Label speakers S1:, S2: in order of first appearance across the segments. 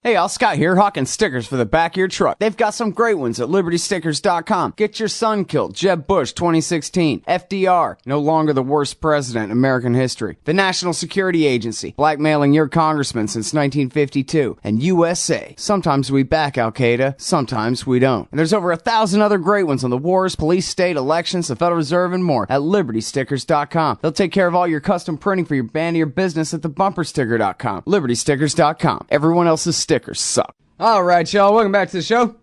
S1: Hey, all, Scott here, hawking stickers for the back of your truck. They've got some great ones at LibertyStickers.com. Get your son killed, Jeb Bush 2016. FDR, no longer the worst president in American history. The National Security Agency, blackmailing your congressman since 1952. And USA, sometimes we back Al-Qaeda, sometimes we don't. And there's over 1,000 other great ones on the wars, police, state, elections, the Federal Reserve, and more at LibertyStickers.com. They'll take care of all your custom printing for your band or your business at thebumpersticker.com. LibertyStickers.com. Everyone else's stickers suck. All right, y'all. Welcome back to the show.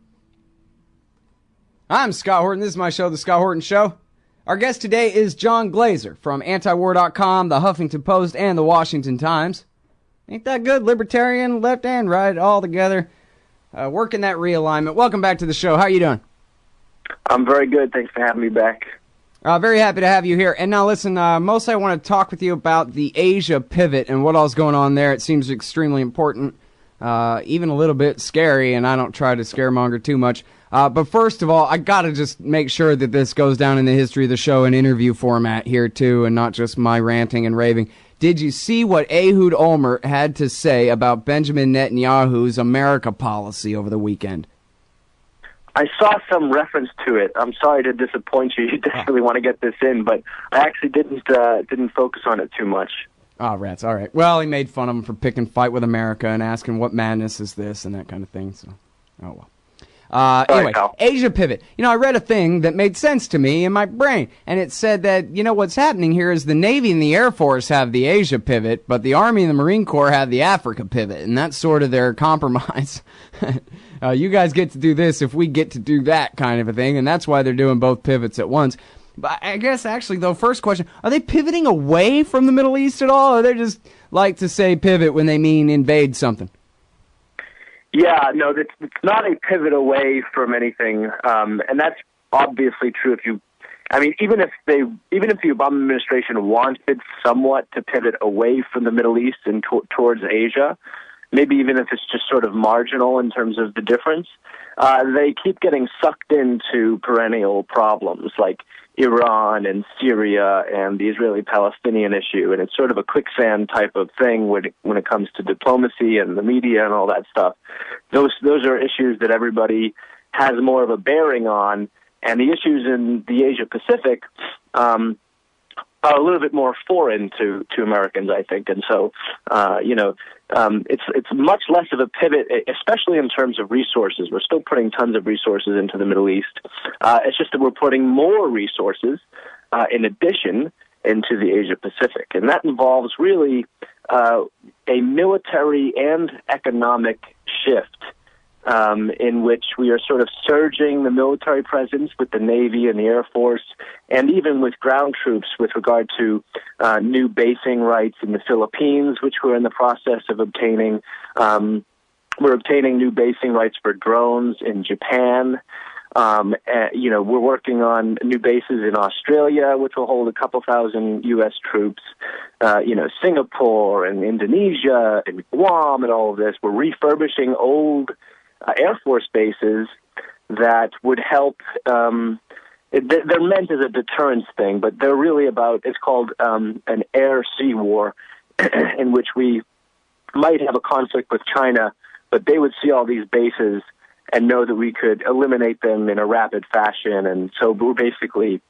S1: I'm Scott Horton. This is my show, The Scott Horton Show. Our guest today is John Glaser from antiwar.com, the Huffington Post, and the Washington Times. Ain't that good? Libertarian, left and right, all together. Working that realignment. Welcome back to the show. How you doing?
S2: I'm very good. Thanks for having me back.
S1: Very happy to have you here. And now listen, mostly I want to talk with you about the Asia pivot and what all's going on there. It seems extremely important. Even a little bit scary, and I don't try to scaremonger too much. But first of all, I gotta just make sure that this goes down in the history of the show in interview format here too, and not just my ranting and raving. Did you see what Ehud Olmert had to say about Benjamin Netanyahu's America policy over the weekend?
S2: I saw some reference to it. I'm sorry to disappoint you. You definitely want to get this in, but I actually didn't focus on it too much.
S1: Oh, rats. All right. Well, he made fun of him for picking fight with America and asking what madness is this and that kind of thing. So, oh well. Anyway, Asia pivot. You know, I read a thing that made sense to me in my brain, and it said that, you know, what's happening here is the Navy and the Air Force have the Asia pivot, but the Army and the Marine Corps have the Africa pivot, and that's sort of their compromise. You guys get to do this if we get to do that kind of a thing, and that's why they're doing both pivots at once. But I guess, actually, though, first question, are they pivoting away from the Middle East at all, or they just like to say pivot when they mean invade something?
S2: Yeah, no, it's not a pivot away from anything, and that's obviously true even if the Obama administration wanted somewhat to pivot away from the Middle East and towards Asia, maybe even if it's just sort of marginal in terms of the difference, they keep getting sucked into perennial problems like Iran and Syria and the Israeli-Palestinian issue, and it's sort of a quicksand type of thing when it comes to diplomacy and the media and all that stuff. Those are issues that everybody has more of a bearing on, and the issues in the Asia-Pacific are a little bit more foreign to Americans, I think, and so it's much less of a pivot, especially in terms of resources. We're still putting tons of resources into the Middle East. It's just that we're putting more resources, in addition, into the Asia-Pacific, and that involves really a military and economic shift in which we are sort of surging the military presence with the Navy and the Air Force, and even with ground troops with regard to new basing rights in the Philippines, which we're in the process of obtaining. We're obtaining new basing rights for drones in Japan. We're working on new bases in Australia, which will hold a couple thousand U.S. troops. Singapore and Indonesia and Guam and all of this. We're refurbishing old Air Force bases that would help. They're meant as a deterrence thing, but they're really about, it's called an air-sea war, in which we might have a conflict with China, but they would see all these bases and know that we could eliminate them in a rapid fashion. And so we're basically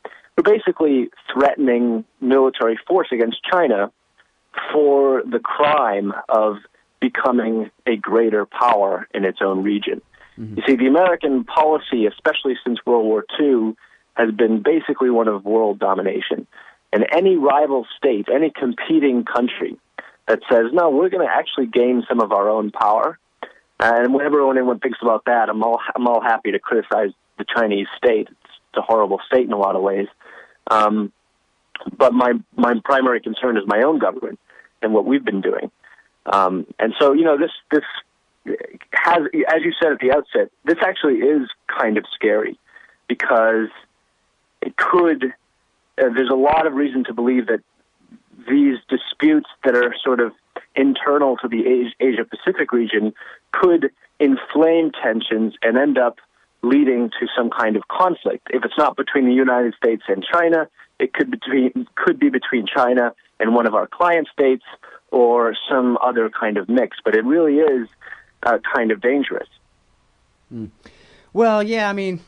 S2: threatening military force against China for the crime of becoming a greater power in its own region. Mm-hmm. You see, the American policy, especially since World War II, has been basically one of world domination. And any rival state, any competing country that says, no, we're going to actually gain some of our own power, and whenever anyone thinks about that, I'm all happy to criticize the Chinese state. It's a horrible state in a lot of ways. But my primary concern is my own government and what we've been doing. And so, this has, as you said at the outset, this actually is kind of scary because it could, there's a lot of reason to believe that these disputes that are sort of internal to the Asia-Pacific region could inflame tensions and end up leading to some kind of conflict. If it's not between the United States and China, it could be between China and one of our client states or some other kind of mix. But it really is kind of dangerous.
S1: Well, yeah, I mean,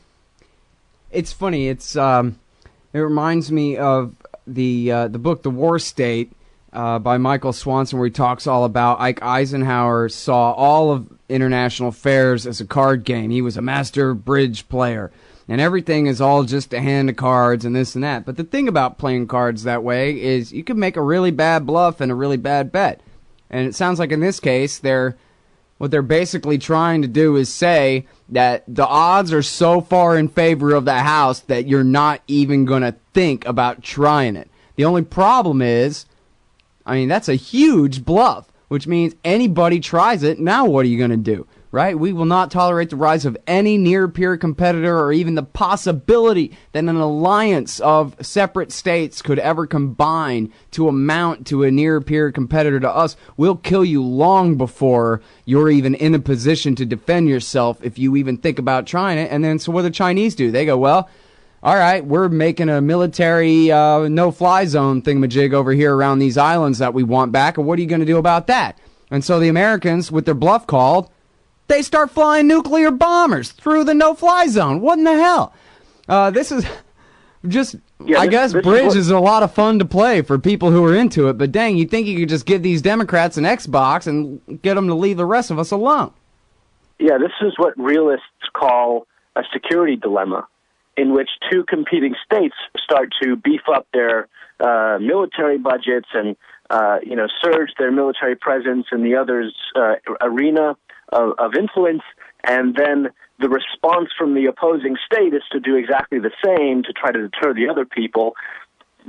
S1: it's funny. It reminds me of the book The War State by Michael Swanson, where he talks all about Ike Eisenhower saw all of international affairs as a card game. He was a master bridge player, and everything is all just a hand of cards and this and that. But the thing about playing cards that way is you can make a really bad bluff and a really bad bet. And it sounds like in this case, what they're basically trying to do is say that the odds are so far in favor of the house that you're not even going to think about trying it. The only problem is, I mean, that's a huge bluff, which means anybody tries it. Now what are you going to do, right? We will not tolerate the rise of any near-peer competitor or even the possibility that an alliance of separate states could ever combine to amount to a near-peer competitor to us. We'll kill you long before you're even in a position to defend yourself if you even think about trying it. And then so what do the Chinese do? They go, well, all right, we're making a military no-fly zone thingamajig over here around these islands that we want back, and what are you going to do about that? And so the Americans, with their bluff called, they start flying nuclear bombers through the no-fly zone. What in the hell? This is just, I guess bridge is a lot of fun to play for people who are into it, but dang, you'd think you could just give these Democrats an Xbox and get them to leave the rest of us alone.
S2: Yeah, this is what realists call a security dilemma, in which two competing states start to beef up their military budgets and surge their military presence in the other's arena of influence, and then the response from the opposing state is to do exactly the same to try to deter the other people.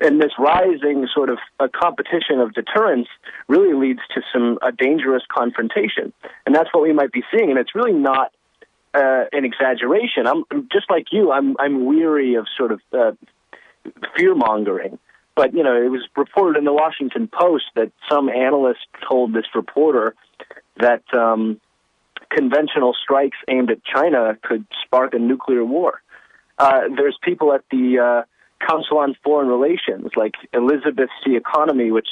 S2: And this rising sort of a competition of deterrence really leads to a dangerous confrontation, and that's what we might be seeing. And it's really not an exaggeration. I'm just like you. I'm weary of sort of fear mongering. But it was reported in the Washington Post that some analyst told this reporter that conventional strikes aimed at China could spark a nuclear war. There's people at the Council on Foreign Relations, like Elizabeth C. Economy, which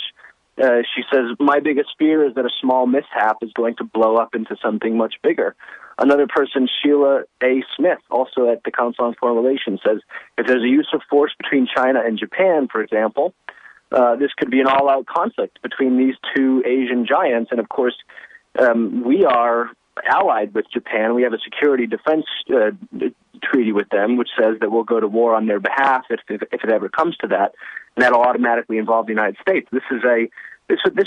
S2: she says, my biggest fear is that a small mishap is going to blow up into something much bigger. Another person, Sheila A. Smith, also at the Council on Foreign Relations, says if there's a use of force between China and Japan, for example, this could be an all-out conflict between these two Asian giants. And, of course, we are allied with Japan. We have a security defense treaty with them, which says that we'll go to war on their behalf if it ever comes to that, and that'll automatically involve the United States. This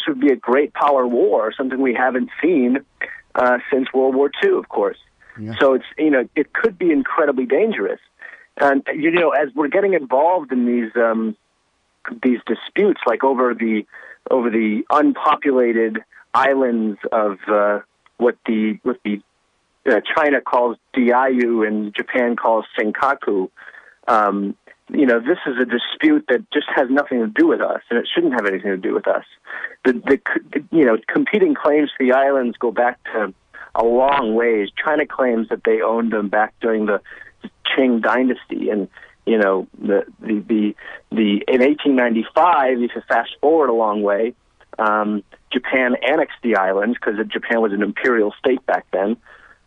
S2: would be a great power war, something we haven't seen since World War II, of course. Yeah. So it's it could be incredibly dangerous, and as we're getting involved in these disputes, like over the unpopulated islands of what China calls Diaoyu and Japan calls Senkaku. This is a dispute that just has nothing to do with us, and it shouldn't have anything to do with us. The competing claims to the islands go back to a long ways. China claims that they owned them back during the Qing dynasty, and in 1895, if you fast forward a long way, Japan annexed the islands because Japan was an imperial state back then.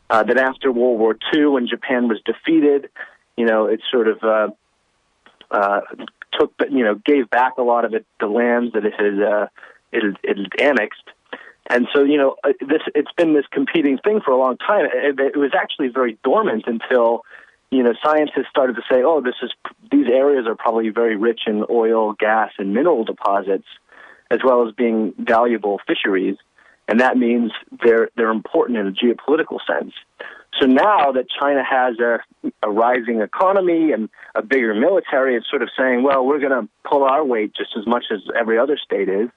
S2: Then after World War II, when Japan was defeated, it sort of gave back a lot of the lands that it had annexed. And so, it's been this competing thing for a long time. It was actually very dormant until, scientists started to say, these areas are probably very rich in oil, gas, and mineral deposits, as well as being valuable fisheries. And that means they're important in a geopolitical sense. So now that China has a rising economy and a bigger military, it's sort of saying, well, we're going to pull our weight just as much as every other state is.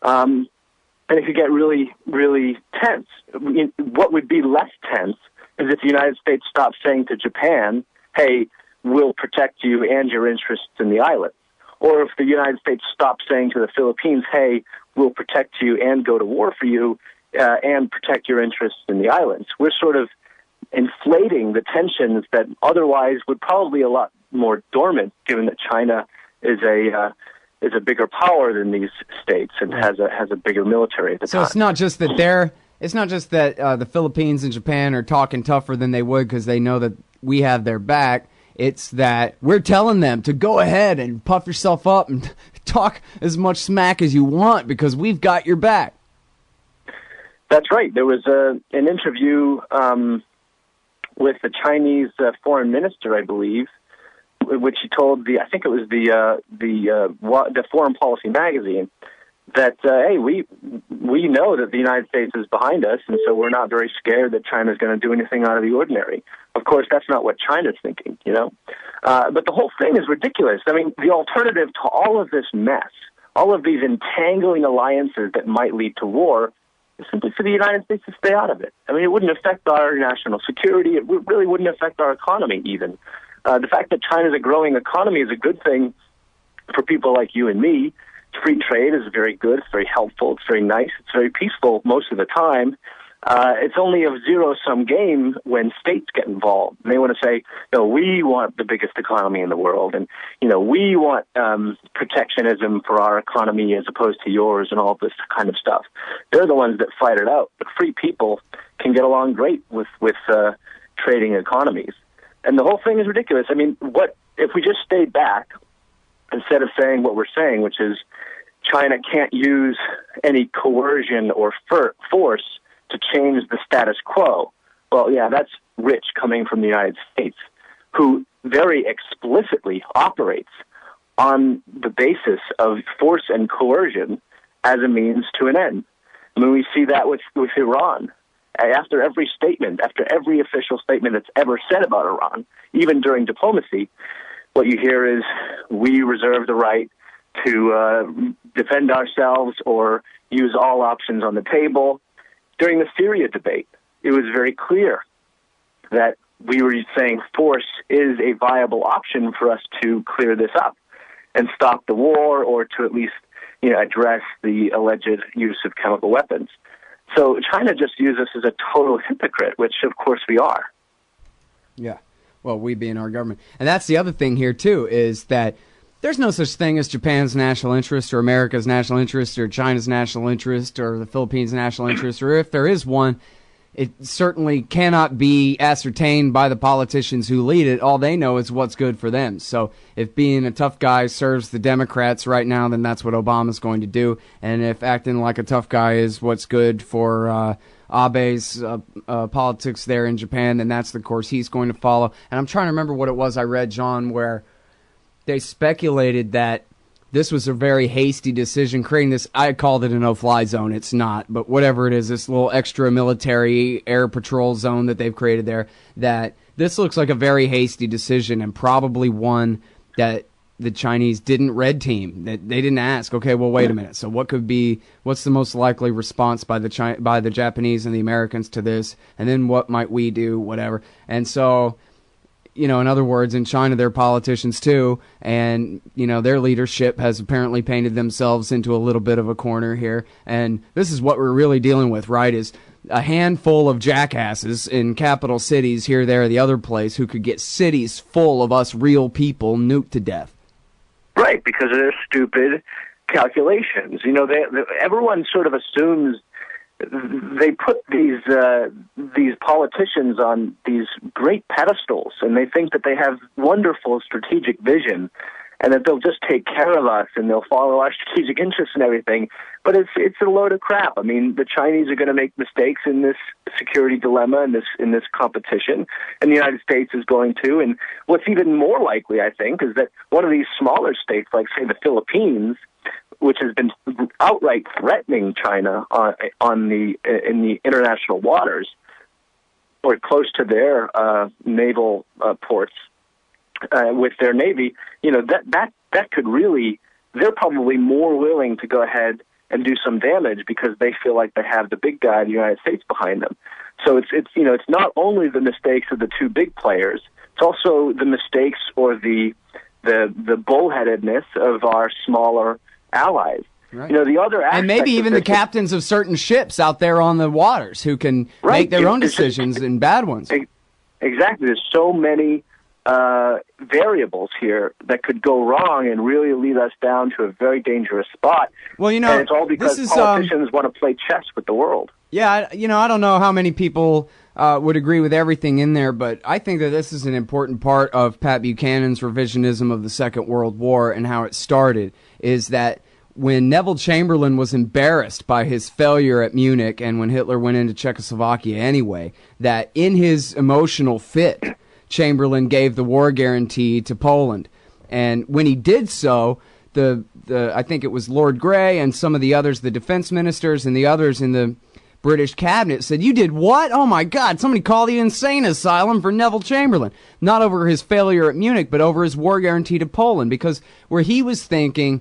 S2: And it could get really, really tense. What would be less tense is if the United States stopped saying to Japan, hey, we'll protect you and your interests in the island. Or if the United States stopped saying to the Philippines, hey, we'll protect you and go to war for you and protect your interests in the islands. We're sort of inflating the tensions that otherwise would probably be a lot more dormant, given that China is a bigger power than these states and has a bigger military at the time.
S1: So it's not just that they're it's not just that the Philippines and Japan are talking tougher than they would because they know that we have their back. It's that we're telling them to go ahead and puff yourself up and talk as much smack as you want because we've got your back.
S2: That's right. There was an interview with the Chinese foreign minister, I believe, which he told I think it was the Foreign Policy magazine, that hey, we know that the United States is behind us, and so we're not very scared that China's going to do anything out of the ordinary. Of course, that's not what China's thinking, But the whole thing is ridiculous. I mean, the alternative to all of this mess, all of these entangling alliances that might lead to war, is simply for the United States to stay out of it. I mean, it wouldn't affect our national security. It really wouldn't affect our economy even. The fact that China's a growing economy is a good thing for people like you and me. Free trade is very good. It's very helpful. It's very nice. It's very peaceful most of the time. It's only a zero-sum game when states get involved. And they want to say, no, we want the biggest economy in the world, and we want protectionism for our economy as opposed to yours, and all this kind of stuff. They're the ones that fight it out. But free people can get along great with trading economies. And the whole thing is ridiculous. I mean, what if we just stayed back instead of saying what we're saying, which is China can't use any coercion or force to change the status quo? Well, yeah, that's rich coming from the United States, who very explicitly operates on the basis of force and coercion as a means to an end. I mean, we see that with Iran. After every statement, after every official statement that's ever said about Iran, even during diplomacy, what you hear is, we reserve the right to defend ourselves or use all options on the table. During the Syria debate, it was very clear that we were saying force is a viable option for us to clear this up and stop the war, or to at least address the alleged use of chemical weapons. So China just views us as a total hypocrite, which of course we are.
S1: Yeah, well, we being our government. And that's the other thing here, too, is that there's no such thing as Japan's national interest or America's national interest or China's national interest or the Philippines' national interest, or if there is one, it certainly cannot be ascertained by the politicians who lead it. All they know is what's good for them. So if being a tough guy serves the Democrats right now, then that's what Obama's going to do. And if acting like a tough guy is what's good for Abe's politics there in Japan, then that's the course he's going to follow. And I'm trying to remember what it was I read, John, where they speculated that this was a very hasty decision, creating this, I called it a no-fly zone. It's not, but whatever it is, this little extra military air patrol zone that they've created there, that this looks like a very hasty decision and probably one that the Chinese didn't red team, that they didn't ask, okay, well, wait a minute. So what's the most likely response by the Japanese and the Americans to this? And then what might we do, whatever. And so, in other words, in China, they're politicians too, and, their leadership has apparently painted themselves into a little bit of a corner here. And this is what we're really dealing with, right, is a handful of jackasses in capital cities here, there, or the other place who could get cities full of us real people nuked to death.
S2: Right, because of their stupid calculations. Everyone sort of assumes they put these politicians on these great pedestals, and they think that they have wonderful strategic vision, and that they'll just take care of us and they'll follow our strategic interests and everything. But it's a load of crap. I mean, the Chinese are going to make mistakes in this security dilemma, in this competition, and the United States is going to. And what's even more likely, I think, is that one of these smaller states, like say the Philippines, which has been outright threatening China in the international waters, or close to their naval ports with their navy, that could really, they're probably more willing to go ahead and do some damage because they feel like they have the big guy, the United States, behind them. So it's not only the mistakes of the two big players, it's also the mistakes or the bullheadedness of our smaller allies.
S1: Right.
S2: The other aspect,
S1: and maybe even the captains of certain ships out there on the waters who can make their own decisions and bad ones.
S2: Exactly. There's so many variables here that could go wrong and really lead us down to a very dangerous spot.
S1: Well,
S2: and it's all because politicians want to play chess with the world.
S1: Yeah, I don't know how many people would agree with everything in there, but I think that this is an important part of Pat Buchanan's revisionism of the Second World War and how it started, is that when Neville Chamberlain was embarrassed by his failure at Munich and when Hitler went into Czechoslovakia anyway, that in his emotional fit, Chamberlain gave the war guarantee to Poland. And when he did so, I think it was Lord Grey and some of the others, the defense ministers and the others in the British cabinet said, "You did what? Oh my God, somebody call the insane asylum for Neville Chamberlain." Not over his failure at Munich, but over his war guarantee to Poland, because where he was thinking,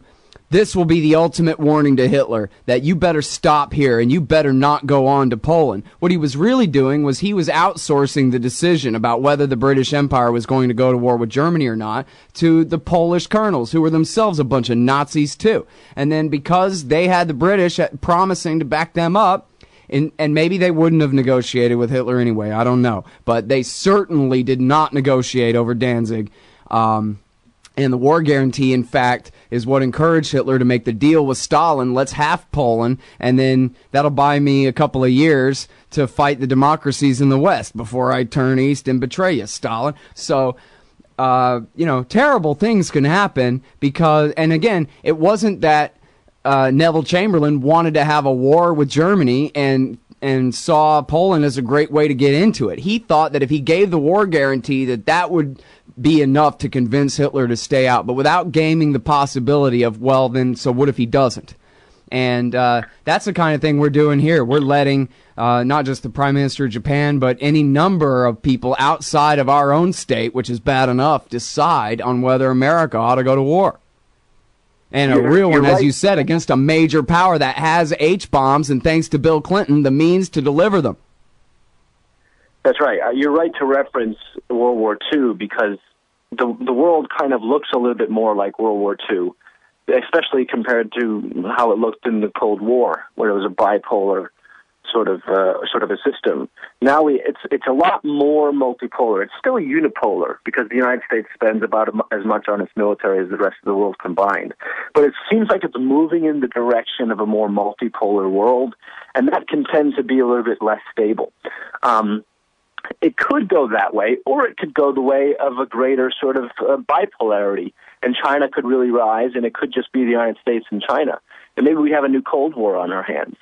S1: this will be the ultimate warning to Hitler that you better stop here and you better not go on to Poland. What he was really doing was he was outsourcing the decision about whether the British Empire was going to go to war with Germany or not to the Polish colonels, who were themselves a bunch of Nazis too. And then because they had the British promising to back them up, and maybe they wouldn't have negotiated with Hitler anyway, I don't know. But they certainly did not negotiate over Danzig. And the war guarantee, in fact, is what encouraged Hitler to make the deal with Stalin. Let's half Poland, and then that'll buy me a couple of years to fight the democracies in the West before I turn east and betray you, Stalin. So, terrible things can happen because, and again, it wasn't that Neville Chamberlain wanted to have a war with Germany and saw Poland as a great way to get into it. He thought that if he gave the war guarantee that would be enough to convince Hitler to stay out, but without gaming the possibility of, well, then, so what if he doesn't? And that's the kind of thing we're doing here. We're letting not just the Prime Minister of Japan, but any number of people outside of our own state, which is bad enough, decide on whether America ought to go to war. And a real one, as you said, against a major power that has H-bombs, and thanks to Bill Clinton, the means to deliver them.
S2: That's right. You're right to reference World War II because the world kind of looks a little bit more like World War II, especially compared to how it looked in the Cold War, where it was a bipolar sort of a system. Now it's a lot more multipolar. It's still unipolar because the United States spends about as much on its military as the rest of the world combined. But it seems like it's moving in the direction of a more multipolar world, and that can tend to be a little bit less stable. It could go that way, or it could go the way of a greater sort of bipolarity, and China could really rise, and it could just be the United States and China. And maybe we have a new Cold War on our hands.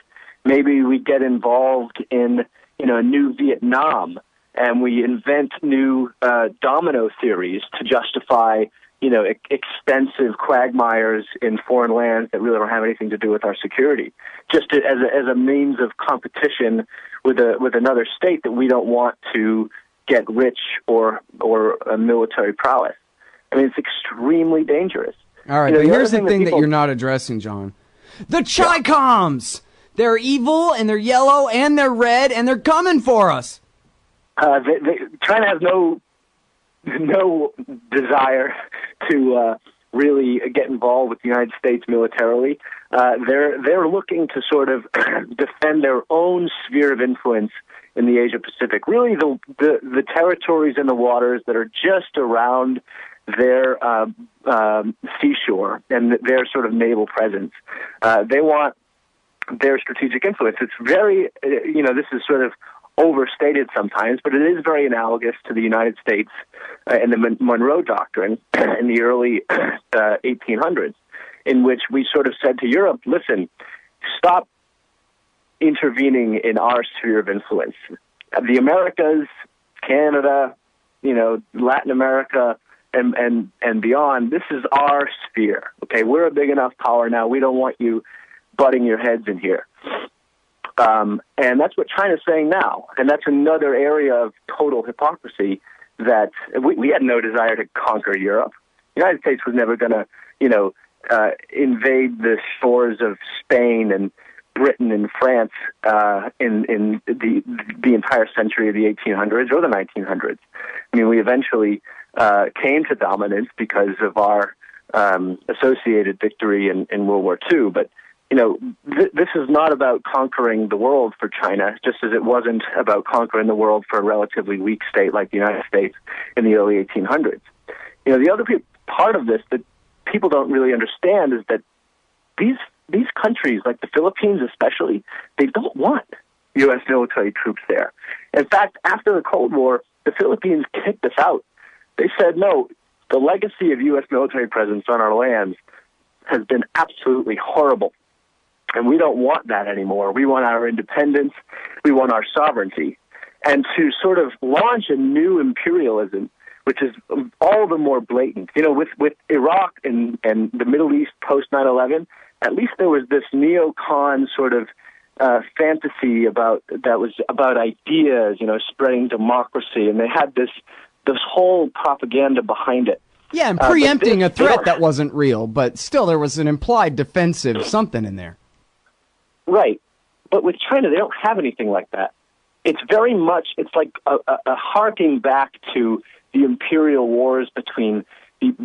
S2: Maybe we get involved in, a new Vietnam, and we invent new domino theories to justify, extensive quagmires in foreign lands that really don't have anything to do with our security, just as a means of competition with another state that we don't want to get rich or a military prowess. I mean, it's extremely dangerous.
S1: All right, but here's the thing that you're not addressing, John. The Chi-Coms! They're evil, and they're yellow, and they're red, and they're coming for us.
S2: China has no desire to really get involved with the United States militarily. They're looking to sort of defend their own sphere of influence in the Asia Pacific. Really, the territories and the waters that are just around their seashore and their sort of naval presence. They want their strategic influence. It's very, this is sort of overstated sometimes, but it is very analogous to the United States and the Monroe Doctrine in the early 1800s, in which we sort of said to Europe, listen, stop intervening in our sphere of influence. The Americas, Canada, Latin America, and beyond, this is our sphere. Okay, we're a big enough power now. We don't want you butting your heads in here. And that's what China's saying now. And that's another area of total hypocrisy that we had no desire to conquer Europe. The United States was never going to, invade the shores of Spain and Britain and France in the entire century of the 1800s or the 1900s. I mean, we eventually came to dominance because of our associated victory in World War II. But this is not about conquering the world for China, just as it wasn't about conquering the world for a relatively weak state like the United States in the early 1800s. The other part of this that people don't really understand is that these countries, like the Philippines especially, they don't want U.S. military troops there. In fact, after the Cold War, the Philippines kicked us out. They said, no, the legacy of U.S. military presence on our lands has been absolutely horrible, and we don't want that anymore. We want our independence. We want our sovereignty. And to sort of launch a new imperialism, which is all the more blatant. You know, with Iraq and the Middle East post 9/11, at least there was this neocon sort of fantasy about ideas, you know, spreading democracy, and they had this whole propaganda behind it.
S1: Yeah, and preempting a threat that wasn't real, but still there was an implied defensive something in there.
S2: Right, but with China, they don't have anything like that. It's very much, it's like a harking back to the imperial wars between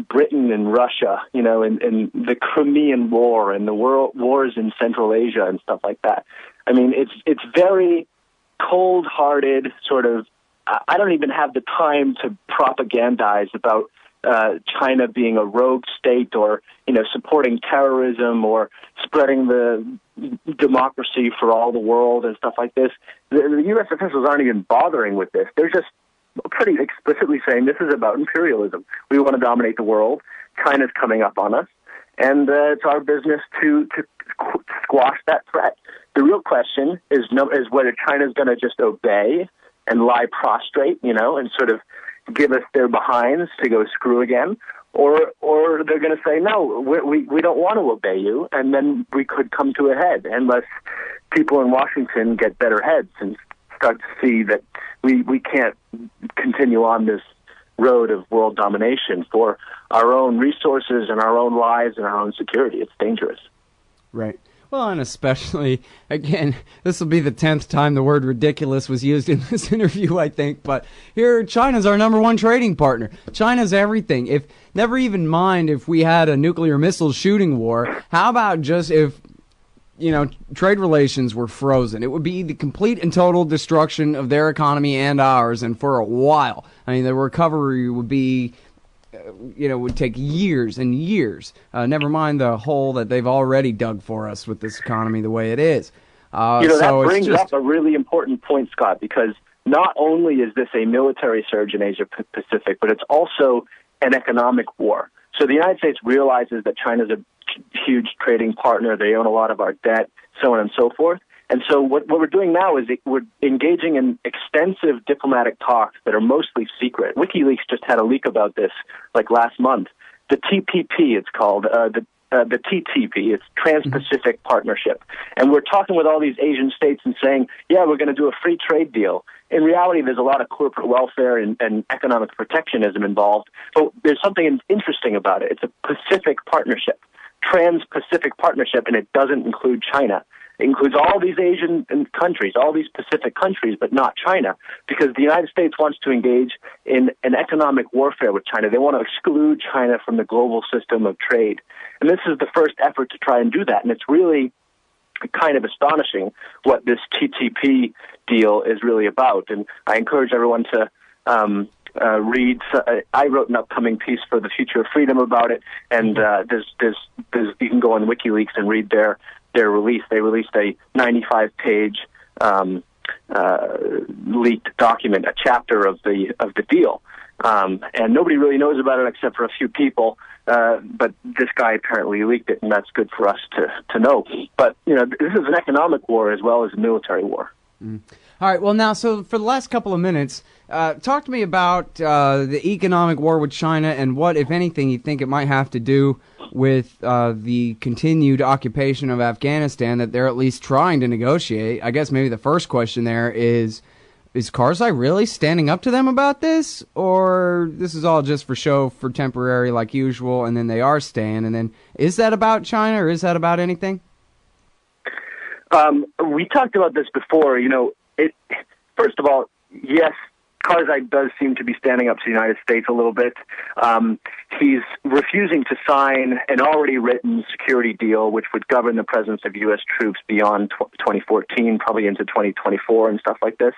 S2: Britain and Russia, you know, and the Crimean War and the wars in Central Asia and stuff like that. I mean, it's very cold-hearted, sort of. I don't even have the time to propagandize about China being a rogue state, or, you know, supporting terrorism, or spreading the democracy for all the world and stuff like this. The U.S. officials aren't even bothering with this. They're just pretty explicitly saying this is about imperialism. We want to dominate the world. China's coming up on us, and it's our business to squash that threat. The real question is whether China's going to just obey and lie prostrate, you know, and sort of give us their behinds to go screw again, or they're going to say, no, we don't want to obey you, and then we could come to a head unless people in Washington get better heads and start to see that we can't continue on this road of world domination for our own resources and our own lives and our own security. It's dangerous.
S1: Right. Well, and especially, again, this will be the 10th time the word ridiculous was used in this interview, I think. But here, China's our number one trading partner. China's everything. Never even mind if we had a nuclear missile shooting war. How about just if, you know, trade relations were frozen? It would be the complete and total destruction of their economy and ours. And for a while, I mean, the recovery would be, would take years and years. Never mind the hole that they've already dug for us with this economy the way it is.
S2: That brings up a really important point, Scott, because not only is this a military surge in Asia Pacific, but it's also an economic war. So the United States realizes that China's a huge trading partner. They own a lot of our debt, so on and so forth. And so what we're doing now is we're engaging in extensive diplomatic talks that are mostly secret. WikiLeaks just had a leak about this, like last month. The TPP, it's called, the TTP, it's Trans-Pacific Partnership. And we're talking with all these Asian states and saying, yeah, we're going to do a free trade deal. In reality, there's a lot of corporate welfare and economic protectionism involved. But there's something interesting about it. It's a Pacific partnership, Trans-Pacific Partnership, and it doesn't include China. It includes all these Asian countries, all these Pacific countries, but not China, because the United States wants to engage in an economic warfare with China. They want to exclude China from the global system of trade. And this is the first effort to try and do that. And it's really kind of astonishing what this TTP deal is really about. And I encourage everyone to read. I wrote an upcoming piece for the Future of Freedom about it, and there's you can go on WikiLeaks and read their release. They released a 95-page leaked document, a chapter of the deal, and nobody really knows about it except for a few people. But this guy apparently leaked it, and that's good for us to know. But this is an economic war as well as a military war.
S1: Mm. All right. Well, now, so for the last couple of minutes, talk to me about the economic war with China and what, if anything, you think it might have to do with the continued occupation of Afghanistan that they're at least trying to negotiate. I guess maybe the first question there is Karzai really standing up to them about this? Or this is all just for show, for temporary like usual, and then they are staying? And then is that about China or is that about anything?
S2: We talked about this before. First of all, yes, Karzai does seem to be standing up to the United States a little bit. He's refusing to sign an already written security deal, which would govern the presence of U.S. troops beyond 2014, probably into 2024 and stuff like this.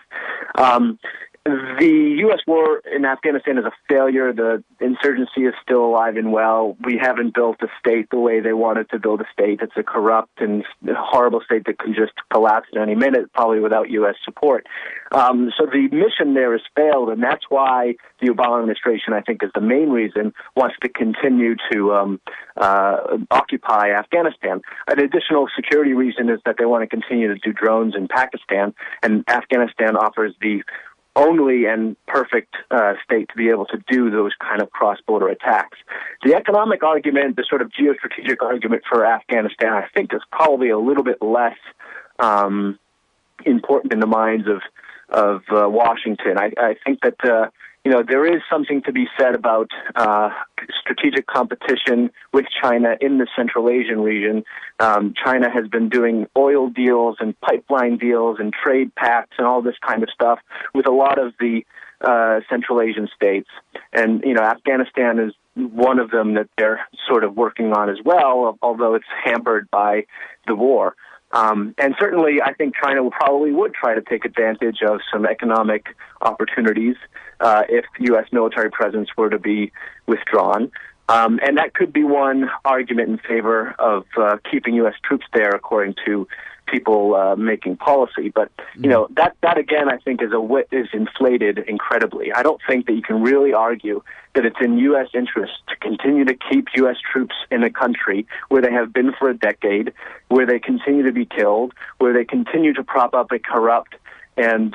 S2: The U.S. war in Afghanistan is a failure. The insurgency is still alive and well. We haven't built a state the way they wanted to build a state. It's a corrupt and horrible state that can just collapse at any minute, probably without U.S. support. So the mission there has failed, and that's why the Obama administration, I think, is the main reason, wants to continue to occupy Afghanistan. An additional security reason is that they want to continue to do drones in Pakistan, and Afghanistan offers the only and perfect state to be able to do those kind of cross-border attacks. The economic argument, the sort of geostrategic argument for Afghanistan, I think is probably a little bit less important in the minds of Washington. I think that there is something to be said about strategic competition with China in the Central Asian region. China has been doing oil deals and pipeline deals and trade pacts and all this kind of stuff with a lot of the Central Asian states. And, Afghanistan is one of them that they're sort of working on as well, although it's hampered by the war. And certainly, I think China probably would try to take advantage of some economic opportunities if U.S. military presence were to be withdrawn. And that could be one argument in favor of keeping U.S. troops there, according to people making policy. But, that again, I think is inflated incredibly. I don't think that you can really argue that it's in U.S. interest to continue to keep U.S. troops in a country where they have been for a decade, where they continue to be killed, where they continue to prop up a corrupt and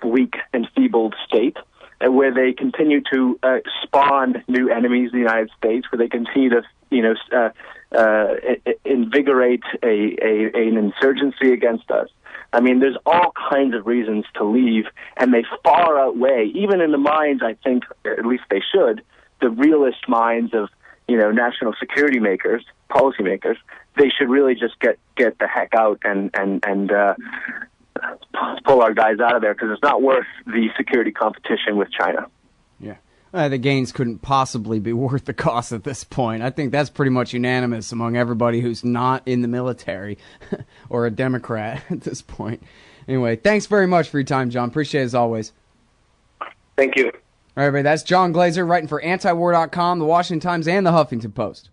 S2: weak and feebled state, and where they continue to spawn new enemies in the United States, where they continue to, invigorate an insurgency against us. I mean, there's all kinds of reasons to leave, and they far outweigh, even in the minds, I think, at least they should, the realist minds of, national security makers, policymakers. They should really just get the heck out and pull our guys out of there, because it's not worth the security competition with China.
S1: Yeah. The gains couldn't possibly be worth the cost at this point. I think that's pretty much unanimous among everybody who's not in the military or a Democrat at this point. Anyway, thanks very much for your time, John. Appreciate it as always.
S2: Thank you.
S1: All right, everybody, that's John Glaser writing for antiwar.com, the Washington Times, and the Huffington Post.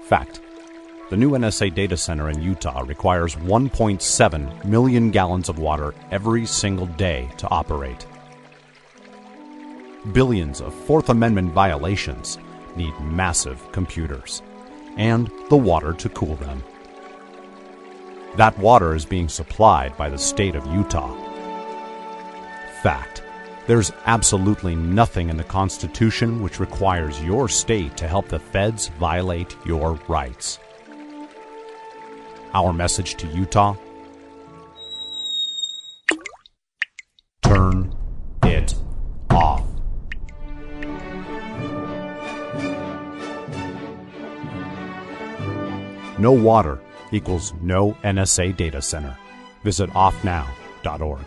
S3: Fact. The new NSA data center in Utah requires 1.7 million gallons of water every single day to operate. Billions of Fourth Amendment violations need massive computers and the water to cool them. That water is being supplied by the state of Utah. Fact. There's absolutely nothing in the Constitution which requires your state to help the feds violate your rights. Our message to Utah: turn it off. No water equals no NSA data center. Visit offnow.org.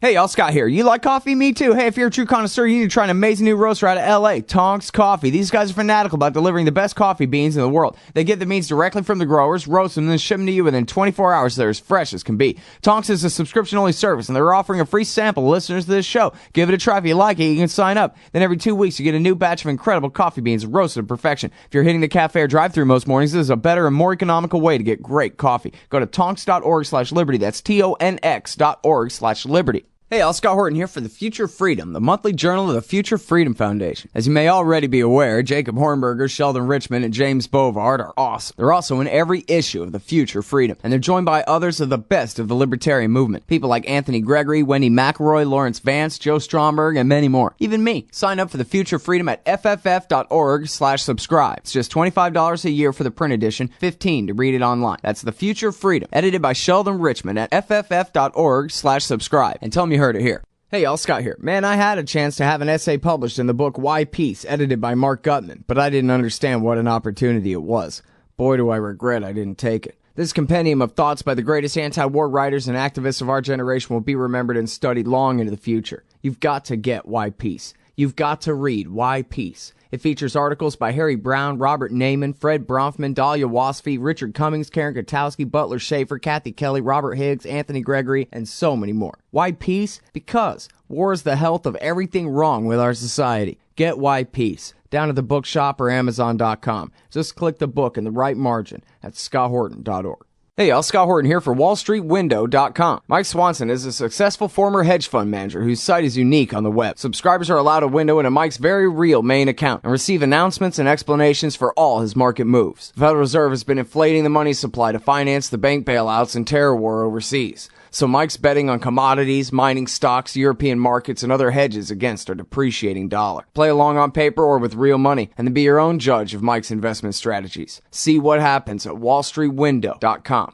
S1: Hey, y'all, Scott here. You like coffee? Me too. Hey, if you're a true connoisseur, you need to try an amazing new roaster out of L.A., Tonks Coffee. These guys are fanatical about delivering the best coffee beans in the world. They get the beans directly from the growers, roast them, and then ship them to you within 24 hours. They're as fresh as can be. Tonks is a subscription-only service, and they're offering a free sample to listeners to this show. Give it a try. If you like it, you can sign up. Then every 2 weeks, you get a new batch of incredible coffee beans roasted to perfection. If you're hitting the cafe or drive-thru most mornings, this is a better and more economical way to get great coffee. Go to tonks.org/liberty. That's TONX.org/liberty. Hey, all, Scott Horton here for The Future Freedom, the monthly journal of the Future Freedom Foundation. As you may already be aware, Jacob Hornberger, Sheldon Richman, and James Bovard are awesome. They're also in every issue of The Future Freedom, and they're joined by others of the best of the libertarian movement. People like Anthony Gregory, Wendy McElroy, Lawrence Vance, Joe Stromberg, and many more. Even me. Sign up for The Future Freedom at fff.org/subscribe. It's just $25 a year for the print edition, $15 to read it online. That's The Future Freedom, edited by Sheldon Richman at fff.org/subscribe. And tell me you heard it here. Hey, y'all, Scott here. Man, I had a chance to have an essay published in the book Why Peace, edited by Mark Gutman, but I didn't understand what an opportunity it was. Boy, do I regret I didn't take it. This compendium of thoughts by the greatest anti-war writers and activists of our generation will be remembered and studied long into the future. You've got to get Why Peace. you've got to read Why Peace. It features articles by Harry Brown, Robert Naiman, Fred Bronfman, Dahlia Wasfy, Richard Cummings, Karen Kotowski, Butler Schaefer, Kathy Kelly, Robert Higgs, Anthony Gregory, and so many more. Why Peace? Because war is the health of everything wrong with our society. Get Why Peace down at the bookshop or Amazon.com. Just click the book in the right margin at scotthorton.org. Hey y'all, Scott Horton here for WallStreetWindow.com. Mike Swanson is a successful former hedge fund manager whose site is unique on the web. Subscribers are allowed a window into Mike's very real main account and receive announcements and explanations for all his market moves. The Federal Reserve has been inflating the money supply to finance the bank bailouts and terror war overseas. So Mike's betting on commodities, mining stocks, European markets, and other hedges against our depreciating dollar. Play along on paper or with real money, and then be your own judge of Mike's investment strategies. See what happens at WallStreetWindow.com.